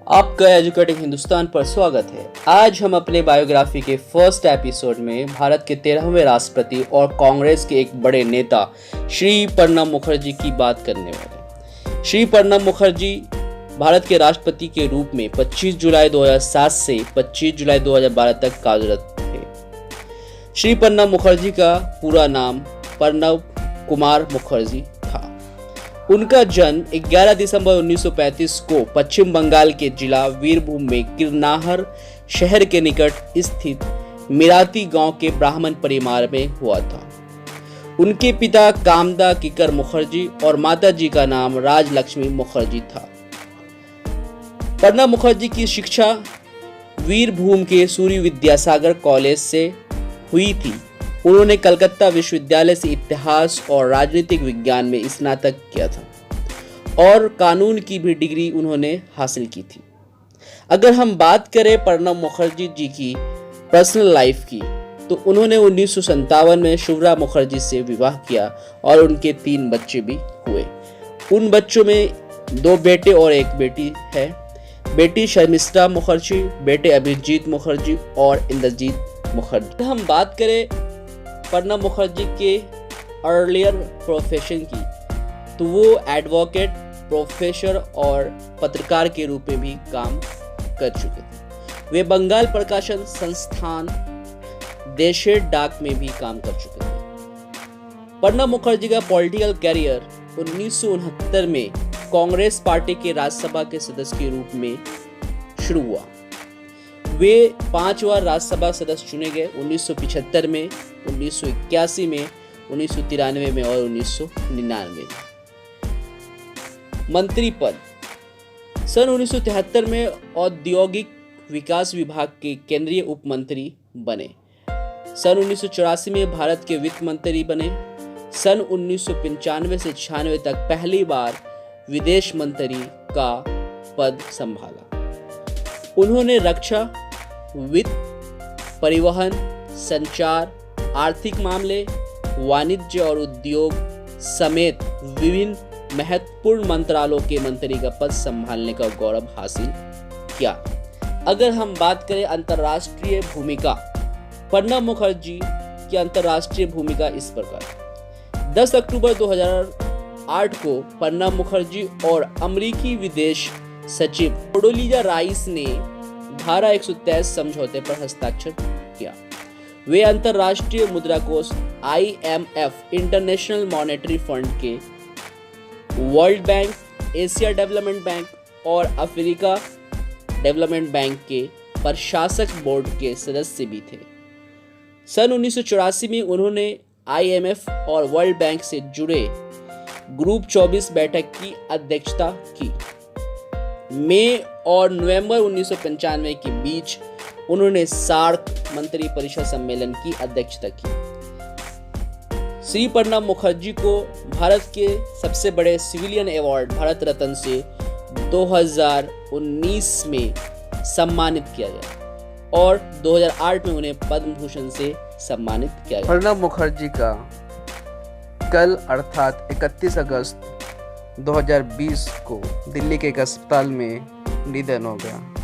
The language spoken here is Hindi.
आपका एजुकेटिंग हिंदुस्तान पर स्वागत है। आज हम अपने बायोग्राफी के फर्स्ट एपिसोड में भारत के 13वें राष्ट्रपति और कांग्रेस के एक बड़े नेता श्री प्रणब मुखर्जी की बात करने वाले हैं। श्री प्रणब मुखर्जी भारत के राष्ट्रपति के रूप में 25 जुलाई 2007 से 25 जुलाई 2012 तक कार्यरत थे। श्री प्रणब मुखर्जी का पूरा नाम प्रणब कुमार मुखर्जी था। उनका जन्म 11 दिसंबर 1935 को पश्चिम बंगाल के जिला वीरभूम में किरनाहर शहर के निकट स्थित मिराती गांव के ब्राह्मण परिवार में हुआ था। उनके पिता कामदा किकर मुखर्जी और माताजी का नाम राजलक्ष्मी मुखर्जी था। प्रणब मुखर्जी की शिक्षा वीरभूम के सूर्य विद्यासागर कॉलेज से हुई थी। उन्होंने कलकत्ता विश्वविद्यालय से इतिहास और राजनीतिक विज्ञान में स्नातक किया था और कानून की भी डिग्री उन्होंने हासिल की थी। अगर हम बात करें प्रणब मुखर्जी जी की पर्सनल लाइफ की, तो उन्होंने 1957 में शुभ्रा मुखर्जी से विवाह किया और उनके 3 बच्चे भी हुए। उन बच्चों में 2 बेटे और 1 बेटी है। बेटी शर्मिष्ठा मुखर्जी, बेटे अभिजीत मुखर्जी और इंद्रजीत मुखर्जी। हम बात करें प्रणब मुखर्जी के अर्लियर प्रोफेशन की, तो वो एडवोकेट, प्रोफेसर और पत्रकार के रूप में भी काम कर चुके थे। वे बंगाल प्रकाशन संस्थान देशेर डाक में भी काम कर चुके थे। प्रणब मुखर्जी का पॉलिटिकल कैरियर 1969 में कांग्रेस पार्टी के राज्यसभा के सदस्य के रूप में शुरू हुआ। वे 5 बार राज्यसभा सदस्य चुने गए, 1975 में, 1981 में, 1993 में और 1999 में। मंत्री पद सन 1973 में औद्योगिक विकास विभाग के केंद्रीय उप मंत्री बने। सन 1984 में भारत के वित्त मंत्री बने। सन 1995 से 96 तक पहली बार विदेश मंत्री का पद संभाला। उन्होंने रक्षा, वित्त, परिवहन, संचार, आर्थिक मामले, वाणिज्य और उद्योग समेत विभिन्न महत्वपूर्ण मंत्रालयों के मंत्री का पद संभालने का गौरव हासिल किया। अगर हम बात करें अंतर्राष्ट्रीय भूमिका, प्रणब मुखर्जी की अंतर्राष्ट्रीय भूमिका इस प्रकार। 10 अक्टूबर 2008 को प्रणब मुखर्जी और अमेरिकी विदेश सचिव कोडोलीजा राइस ने धारा 123 समझौते पर हस्ताक्षर किया। वे अंतर्राष्ट्रीय मुद्रा कोष IMF, इंटरनेशनल मॉनेटरी फंड के, world bank, Asia development bank और अफ्रीका डेवलपमेंट बैंक के प्रशासक बोर्ड के सदस्य भी थे। सन 1984 में उन्होंने IMF और वर्ल्ड बैंक से जुड़े ग्रुप 24 बैठक की अध्यक्षता की। मई और नवंबर 1995 के बीच उन्होंने सार्क मंत्री परिषद सम्मेलन की अध्यक्षता की। श्री प्रणब मुखर्जी को भारत के सबसे बड़े सिविलियन अवार्ड भारत रत्न से 2019 में सम्मानित किया गया और 2008 में उन्हें पद्म भूषण से सम्मानित किया गया। प्रणब मुखर्जी का कल अर्थात 31 अगस्त 2020 को दिल्ली के एक अस्पताल में निधन हो गया।